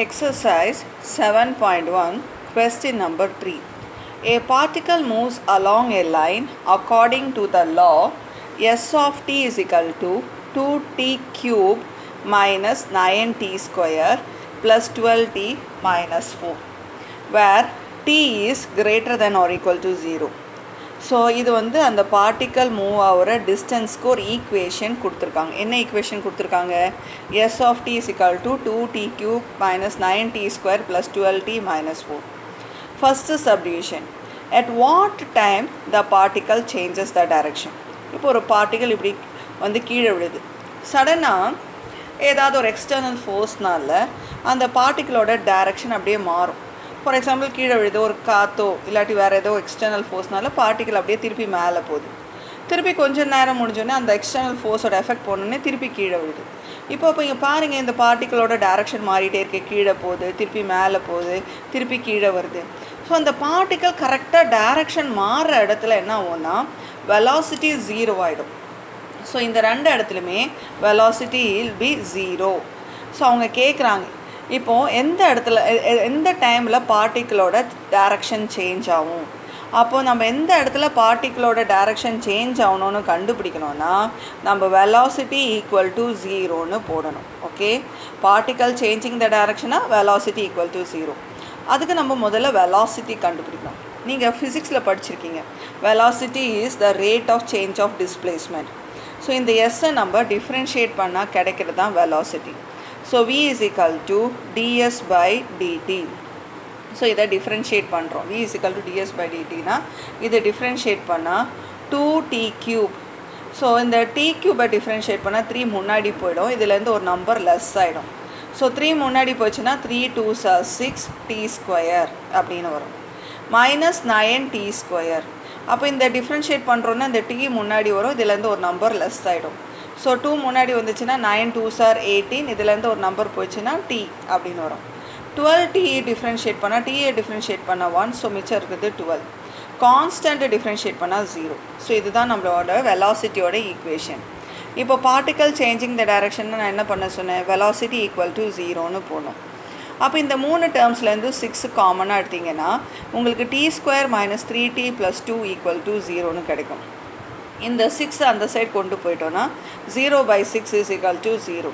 Exercise 7.1, question number 3. A particle moves along a line according to the law S of t is equal to 2t cube minus 9t square plus 12t minus 4, where t is greater than or equal to 0. So இது வந்து அந்த particle move ஆகிற டிஸ்டன்ஸ்க்கு ஒரு equation கொடுத்துருக்காங்க. என்ன equation கொடுத்துருக்காங்க? S of T is equal to 2t cube minus 9t square plus 12t minus 4. First subdivision, at what time the particle changes the direction. இப்போ ஒரு பார்ட்டிக்கல் இப்படி வந்து கீழே விழுது. சடனாக ஏதாவது ஒரு எக்ஸ்டர்னல் ஃபோர்ஸ்னால அந்த பார்ட்டிக்கலோட டைரக்ஷன் அப்படியே மாறும். ஃபார் எக்ஸாம்பிள் கீழே விழுது, ஒரு காற்றோ இல்லாட்டி வேறு ஏதோ எக்ஸ்டர்னல் ஃபோர்ஸ்னால பார்ட்டிக்கல் அப்படியே திருப்பி மேலே போகுது. திருப்பி கொஞ்சம் நேரம் முடிஞ்சோடனே அந்த எக்ஸ்டர்னல் ஃபோர்ஸோட எஃபெக்ட் போனோடனே திருப்பி கீழே விழுது. இப்போ இங்கே பாருங்கள், இந்த பார்ட்டிக்கலோட டைரக்ஷன் மாறிட்டே இருக்கு. கீழே போகுது, திருப்பி மேலே போகுது, திருப்பி கீழே வருது. ஸோ அந்த பார்ட்டிக்கல் கரெக்டாக டைரக்ஷன் மாறுற இடத்துல என்ன ஆகும்னா வெலாசிட்டி 0 ஆகிடும். ஸோ இந்த ரெண்டு இடத்துலையுமே வெலாசிட்டி வில் பி 0. ஸோ அவங்க கேட்குறாங்க, இப்போது எந்த இடத்துல எந்த டைமில் பார்ட்டிக்கிளோட டைரக்ஷன் சேஞ்ச் ஆகும். அப்போது நம்ம எந்த இடத்துல பார்ட்டிக்கிளோட டைரக்ஷன் சேஞ்ச் ஆகணும்னு கண்டுபிடிக்கணும்னா நம்ம வெலாசிட்டி ஈக்குவல் டு 0ன்னு போடணும். ஓகே, பார்ட்டிக்கல் சேஞ்சிங் த டைரக்ஷனாக வெலாசிட்டி ஈக்குவல் டு 0. அதுக்கு நம்ம முதல்ல வெலாசிட்டி கண்டுபிடிக்கணும். நீங்கள் ஃபிசிக்ஸில் படிச்சிருக்கீங்க, velocity is the rate of change of displacement. So இந்த எஸ்ஸை நம்ம டிஃப்ரென்ஷியேட் பண்ணால் கிடைக்கிறது தான் velocity. So v is equal to ds by dt. So இதை டிஃப்ரென்ஷியேட் பண்ணுறோம். v is equal to ds by dtனா இதை டிஃப்ரென்ஷியேட் பண்ணால் 2t cube. ஸோ இந்த t cube டிஃப்ரென்ஷியேட் பண்ணால் 3 முன்னாடி போயிடும். இதுலேருந்து ஒரு நம்பர் லெஸ் ஆகிடும். ஸோ 3 முன்னாடி போச்சுன்னா 3 2s are 6 t square அப்படின்னு வரும். Minus 9t square. அப்போ இந்த டிஃப்ரென்ஷியேட் பண்ணுறோன்னா இந்த t முன்னாடி வரும், இதுலேருந்து ஒரு நம்பர் லெஸ் ஆகிடும். ஸோ 2 முன்னாடி வந்துச்சுன்னா 9 2s are 18, இதுலேருந்து ஒரு நம்பர் போச்சுன்னா t அப்படின்னு வரும். 12t டிஃப்ரென்ஷியேட் பண்ணால் டீயை டிஃப்ரென்ஷியேட் பண்ணால் 1, ஸோ மிச்சம் இருக்குது 12. கான்ஸ்டன்ட்டு டிஃப்ரென்ஷியேட் பண்ணால் 0. ஸோ இதுதான் நம்மளோட வெலாசிட்டியோட ஈக்குவேஷன். இப்போ பார்ட்டிக்கல் சேஞ்சிங் த டைரக்ஷன் நான் என்ன பண்ண சொன்னேன், வெலாசிட்டி ஈக்குவல் டு 0ன்னு போடணும். அப்போ இந்த 3 டேர்ம்ஸ்லேருந்து 6 காமனாக எடுத்திங்கன்னா உங்களுக்கு t square minus 3t plus 2 equal to 0ன்னு கிடைக்கும். இந்த 6 அந்த சைட் கொண்டு போயிட்டோன்னா 0 by 6 is equal to 0.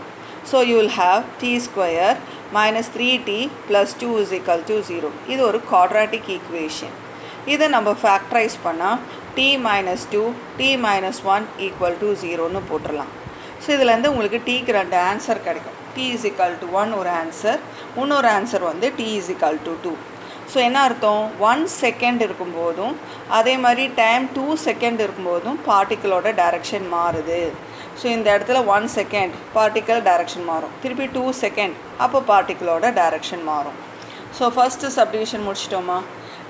So you will have t square minus 3t plus 2 is equal to 0. இது ஒரு quadratic equation. இதை நம்ம ஃபேக்டரைஸ் பண்ணால் t minus 2, t minus 1 equal to 0ன்னு போட்டுடலாம். ஸோ இதுலேருந்து உங்களுக்கு tக்கு 2 ஆன்சர் கிடைக்கும். t is equal to 1 ஒரு ஆன்சர், இன்னொரு ஆன்சர் வந்து t is equal to 2. So என்ன அர்த்தம், 1 செகண்ட் இருக்கும்போதும் அதே மாதிரி டைம் 2 செகண்ட் இருக்கும்போதும் பார்ட்டிக்கிளோட டைரக்ஷன் மாறுது. ஸோ இந்த இடத்துல 1 செகண்ட் பார்ட்டிக்கல் டைரக்ஷன் மாறும், திருப்பி 2 செகண்ட் அப்போ பார்ட்டிக்கிளோட டைரக்ஷன் மாறும். ஸோ ஃபஸ்ட்டு சப்டிவிஷன் முடிச்சிட்டோமா.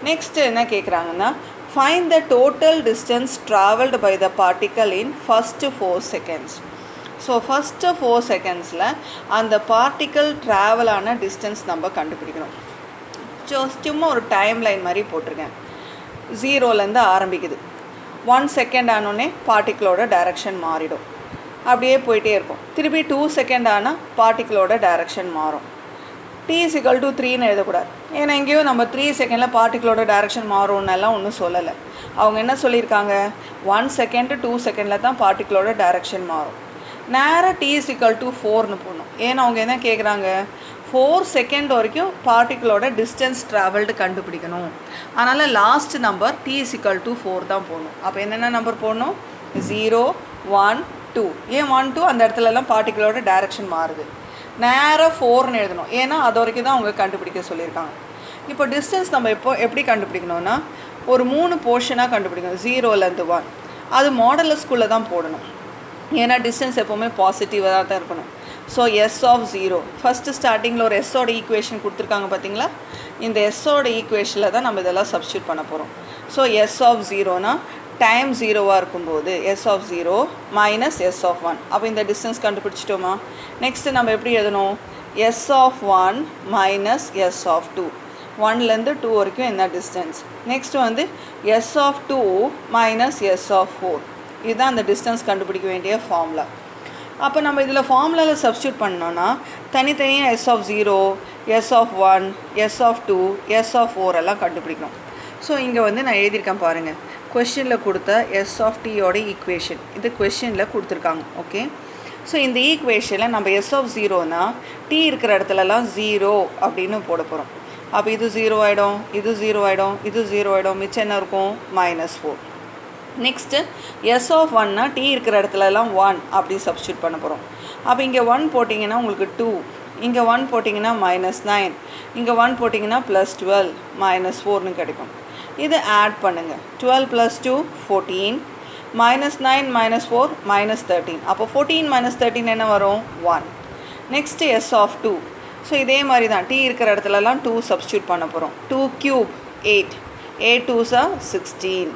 நெக்ஸ்ட்டு என்ன கேட்குறாங்கன்னா, find the total distance travelled by the particle in first 4 seconds. So first 4 செகண்ட்ஸில் அந்த பார்ட்டிக்கல் ட்ராவலான டிஸ்டன்ஸ் நம்ம கண்டுபிடிக்கணும். சும்மா ஒரு டைம் லைன் மாதிரி போட்டிருக்கேன். 0லேருந்து ஆரம்பிக்குது. 1 செகண்ட் ஆனோடனே பார்ட்டிக்கிளோட டைரக்ஷன் மாறிடும், அப்படியே போயிட்டே இருக்கும். திருப்பி 2 செகண்ட் ஆனால் பார்ட்டிக்கிளோட டைரக்ஷன் மாறும். t is equal to 3ன்னு எழுதக்கூடாது, ஏன்னா எங்கேயும் நம்ம 3 செகண்டில் பார்ட்டிக்கிளோட டைரக்ஷன் மாறும்னெல்லாம் ஒன்றும் சொல்லலை. அவங்க என்ன சொல்லியிருக்காங்க, 1 செகண்ட் 2 செகண்டில் தான் பார்ட்டிக்கிளோட டைரக்ஷன் மாறும். நேராக t is equal to 4ன்னு போகணும். ஏன்னா அவங்க என்ன கேட்குறாங்க, 4 செகண்ட் வரைக்கும் பார்ட்டிக்கிளோட டிஸ்டன்ஸ் ட்ராவல்டு கண்டுபிடிக்கணும். அதனால் last number t is equal to 4 தான் போடணும். அப்போ என்னென்ன நம்பர் போடணும், 0 1 2. ஏன் 1 2 அந்த இடத்துலலாம் பார்ட்டிக்கிளோட டைரக்ஷன் மாறுது. நேராக 4ன்னு எழுதணும், ஏன்னா அது வரைக்கும் தான் அவங்க கண்டுபிடிக்க சொல்லியிருக்காங்க. இப்போ டிஸ்டன்ஸ் நம்ம எப்படி கண்டுபிடிக்கணும்னா ஒரு 3 போர்ஷனாக கண்டுபிடிக்கணும். 0லேருந்து 1 அது மாடலஸ்குள்ளே தான் போடணும், ஏன்னா டிஸ்டன்ஸ் எப்போவுமே பாசிட்டிவாக தான் இருக்கணும். ஸோ எஸ் ஆஃப் 0 ஃபஸ்ட்டு ஸ்டார்டிங்கில் ஒரு எஸ்ஸோட ஈக்குவேஷன் கொடுத்துருக்காங்க பார்த்தீங்களா, இந்த எஸ்ஸோட ஈக்குவேஷனில் தான் நம்ம இதெல்லாம் சப்ஸ்டியூட் பண்ண போகிறோம். ஸோ எஸ் ஆஃப் 0னா டைம் 0வாக இருக்கும்போது S of 0 minus S of 1. அப்போ இந்த டிஸ்டன்ஸ் கண்டுபிடிச்சிட்டோமா. நெக்ஸ்ட்டு நம்ம எப்படி எழுதணும், S of 1 minus S of 2. 1லேருந்து 2 வரைக்கும் என்ன டிஸ்டன்ஸ். நெக்ஸ்ட்டு வந்து S of 2 minus S of 4. இதுதான் அந்த டிஸ்டன்ஸ் கண்டுபிடிக்க வேண்டிய ஃபார்முலா. அப்போ நம்ம இதில் ஃபார்முலாவில் சப்ஸ்டியூட் பண்ணோன்னா தனித்தனியாக S of 0 S of 1, S of 2, S of 4 எல்லாம் கண்டுபிடிக்கணும். ஸோ இங்கே வந்து நான் எழுதியிருக்கேன் பாருங்கள், கொஷினில் கொடுத்த எஸ் ஆஃப் டியோட ஈக்குவேஷன் இது கொஷினில் கொடுத்துருக்காங்க. ஓகே, ஸோ இந்த ஈக்குவேஷனில் நம்ம எஸ் ஆஃப் 0னா டி இருக்கிற இடத்துலலாம் 0 அப்படின்னு போட போகிறோம். அப்போ இது 0 ஆகிடும், இது 0 ஆகிடும், இது 0 ஆகிடும், மிச்சம் என்ன இருக்கும் -4. நெக்ஸ்ட்டு எஸ் ஆஃப் 1னா டி இருக்கிற இடத்துலலாம் 1 அப்படி சப்ஸ்டியூட் பண்ண போகிறோம். அப்போ இங்கே 1 போட்டிங்கன்னா உங்களுக்கு 2, இங்கே 1 போட்டிங்கன்னா -9, இங்கே 1 போட்டிங்கன்னா +12 -4ன்னு கிடைக்கும். இது ஆட் பண்ணுங்கள். 12 + 2 14, -9 -4 -13. அப்போ 14 - 13 என்ன வரும்? 1. Next S of 2. ஸோ இதே மாதிரி தான் டி இருக்கிற இடத்துலலாம் 2 சப்ஸ்டியூட் பண்ண போகிறோம். 2 ³ 8, 8 2s are 16,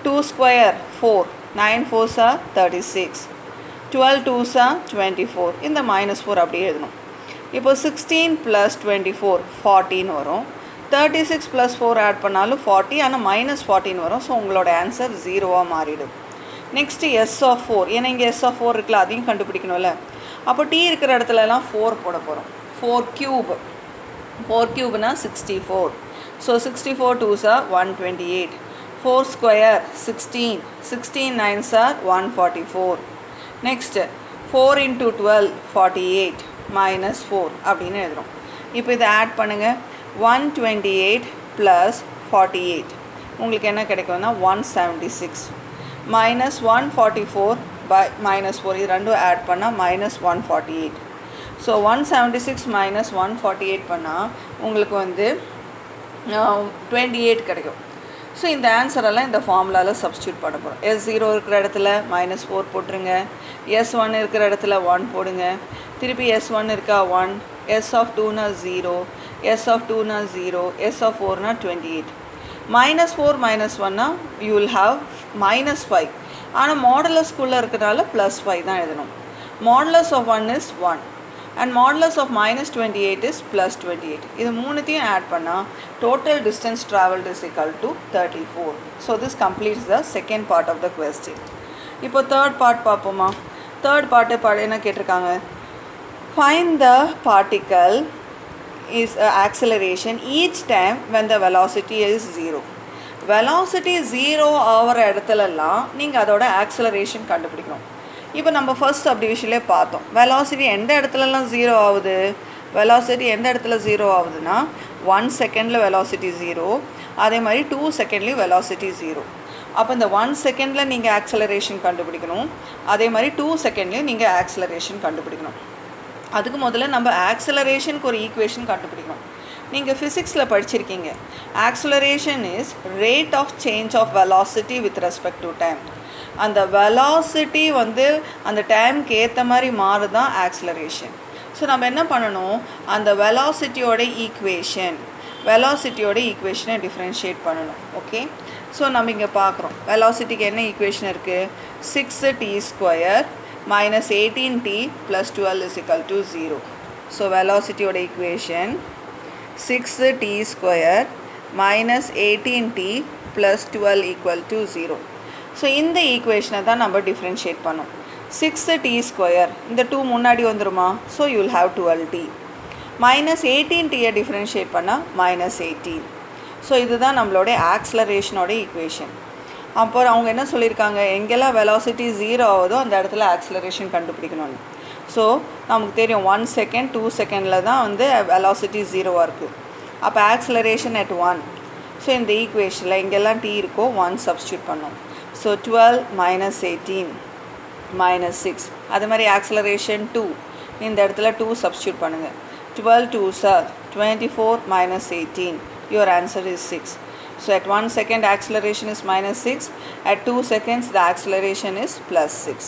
2 square 4, 9 4s are 36, 12 2s are 24. இந்த -4 அப்படியே எழுதணும். இப்போ 16 + 24 14 வரும். 36 + 4 ஆட் பண்ணாலும் 40, ஆனால் -14 வரும். ஸோ உங்களோட ஆன்சர் 0வாக மாறிடும். Next S of 4. ஏன்னா இங்கே எஸ் ஆஃப் 4 இருக்குல்ல, அதையும் கண்டுபிடிக்கணும்ல. அப்போ டி இருக்கிற இடத்துலலாம் 4 போட போகிறோம். 4 ³ 4 ³ 64. So 64 2s are 128. 4 square 16, 16 9s are 144. Next 4 × 12 48 -4 அப்படின்னு எழுதுகிறோம். இப்போ இதை ஆட் பண்ணுங்கள். 128 + 48 உங்களுக்கு என்ன கிடைக்கும்னா 176, -144 -4 இது ரெண்டும் ஆட் பண்ணால் -148. ஸோ 176 - 148 பண்ணால் உங்களுக்கு வந்து 28 கிடைக்கும். ஸோ இந்த ஆன்சரெல்லாம் இந்த ஃபார்முலாவில் சப்ஸ்டியூட் பண்ண போகிறோம். S0 இருக்கிற இடத்துல -4 போட்டுருங்க, S1 இருக்கிற இடத்துல 1 போடுங்க, திருப்பி S1 இருக்கா 1, S ஆஃப் 2னா 0, S ஆஃப் 2னா 0, S ஆஃப் 4னா 28. -4 -1னா யூ வில் ஹாவ் -5. ஆனால் மாடுலஸ்குள்ளே இருக்கிறனால +5 தான் எழுதணும். Modulus of 1 is 1 and modulus of -28 is +28. இது மூணுத்தையும் ஆட் பண்ணால் total distance travelled is equal to 34. So this completes the second part of the question. இப்போ third part பார்ப்போமா? third part என்ன கேட்டிருக்காங்க? Find the particle is acceleration each time when the velocity is 0. velocity 0 ஆகிற இடத்துலலாம் நீங்கள் அதோட acceleration கண்டுபிடிக்கணும். இப்போ நம்ம ஃபர்ஸ்ட் சப்டிவிஷன்லேயே பார்த்தோம், வெலாசிட்டி எந்த இடத்துலலாம் 0 ஆகுது. வெலாசிட்டி எந்த இடத்துல 0 ஆகுதுன்னா 1 செகண்டில் வெலாசிட்டி 0, அதே மாதிரி 2 செகண்ட்லேயும் வெலாசிட்டி 0. அப்போ இந்த 1 செகண்டில் நீங்கள் ஆக்சலரேஷன் கண்டுபிடிக்கணும், அதே மாதிரி 2 செகண்ட்லேயும் நீங்கள் ஆக்சலரேஷன் கண்டுபிடிக்கணும். அதுக்கு முதல்ல நம்ம ஆக்சலரேஷனுக்கு ஒரு ஈக்குவேஷன் கண்டுபிடிக்கணும். நீங்கள் ஃபிசிக்ஸில் படிச்சிருக்கீங்க, acceleration is rate of change of velocity with respect to time. அந்த வெலாசிட்டி வந்து அந்த டைமுக்கு ஏற்ற மாதிரி மாறுதான் ஆக்சலரேஷன். ஸோ நம்ம என்ன பண்ணணும், அந்த வெலாசிட்டியோட ஈக்குவேஷனை டிஃப்ரென்ஷியேட் பண்ணணும். ஓகே, ஸோ நம்ம இங்கே பார்க்குறோம் வெலாசிட்டிக்கு என்ன ஈக்குவேஷன் இருக்குது, 6t² - 18t + 12 is equal to 0. So வெலாசிட்டியோட equation 6t² - 18t + 12 equal to 0. So இந்த ஈக்குவேஷனை தான் நம்ம டிஃப்ரென்ஷியேட் பண்ணோம். 6t², இந்த 2 முன்னாடி வந்துருமா, so you will have 12t. -18tயை டிஃப்ரென்ஷியேட் பண்ணால் -18. ஸோ இதுதான் நம்மளோட ஆக்சலரேஷனோட ஈக்குவேஷன். அப்புறம் அவங்க என்ன சொல்லியிருக்காங்க, எங்கெல்லாம் வெலாசிட்டி 0 ஆகுதோ அந்த இடத்துல ஆக்சலரேஷன் கண்டுபிடிக்கணும்னு. ஸோ நமக்கு தெரியும் 1 செகண்ட் 2 செகண்டில் தான் வந்து வெலாசிட்டி 0வாக இருக்குது. அப்போ ஆக்சலரேஷன் at 1. ஸோ இந்த ஈக்குவேஷனில் எங்கெல்லாம் t இருக்கோ 1 சப்ஸ்டியூட் பண்ணோம். ஸோ 12 - 18 -6. அது மாதிரி ஆக்சலரேஷன் 2, இந்த இடத்துல 2 சப்ஸ்டியூட் பண்ணுங்கள். 12 2s are 24 - 18. Your answer is 6. So at 1 second acceleration is -6, at 2 seconds the acceleration is +6.